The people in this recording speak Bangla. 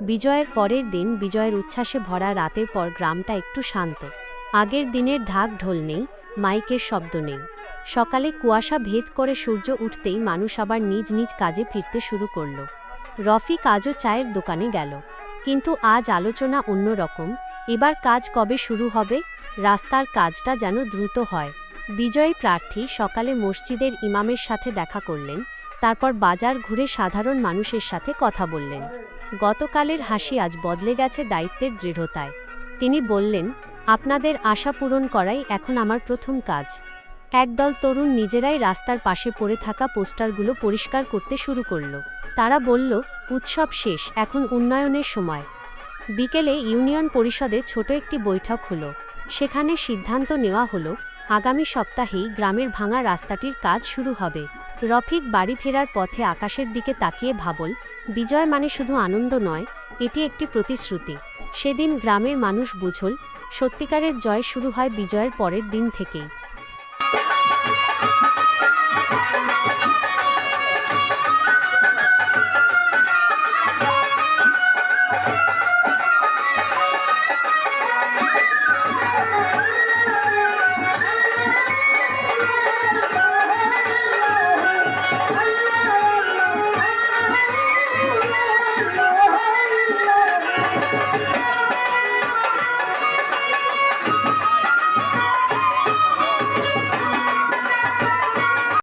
বিজয়ের পরের দিন বিজয়ের উচ্ছ্বাসে ভরা রাতের পর গ্রামটা একটু শান্ত। আগের দিনের ঢাক ঢোল নেই, মাইকের শব্দ নেই। সকালে কুয়াশা ভেদ করে সূর্য উঠতেই মানুষ আবার নিজ নিজ কাজে ফিরতে শুরু করল। রফিক আজও চায়ের দোকানে গেল, কিন্তু আজ আলোচনা অন্যরকম। এবার কাজ কবে শুরু হবে? রাস্তার কাজটা যেন দ্রুত হয়। বিজয়ী প্রার্থী সকালে মসজিদের ইমামের সাথে দেখা করলেন, তারপর বাজার ঘুরে সাধারণ মানুষের সাথে কথা বললেন। গতকালের হাসি আজ বদলে গেছে দায়িত্বের দৃঢ়তায়। তিনি বললেন, আপনাদের আশা পূরণ করাই এখন আমার প্রথম কাজ। একদল তরুণ নিজেরাই রাস্তার পাশে পড়ে থাকা পোস্টারগুলো পরিষ্কার করতে শুরু করল। তারা বলল, উৎসব শেষ, এখন উন্নয়নের সময়। বিকেলে ইউনিয়ন পরিষদে ছোট একটি বৈঠক হলো। সেখানে সিদ্ধান্ত নেওয়া হলো, আগামী সপ্তাহেই গ্রামের ভাঙা রাস্তাটির কাজ শুরু হবে। রফিক বাড়ি ফেরার পথে আকাশের দিকে তাকিয়ে ভাবল, বিজয় মানে শুধু আনন্দ নয়, এটি একটি প্রতিশ্রুতি। সেদিন গ্রামের মানুষ বুঝল, সত্যিকারের জয় শুরু হয় বিজয়ের পরের দিন থেকেই।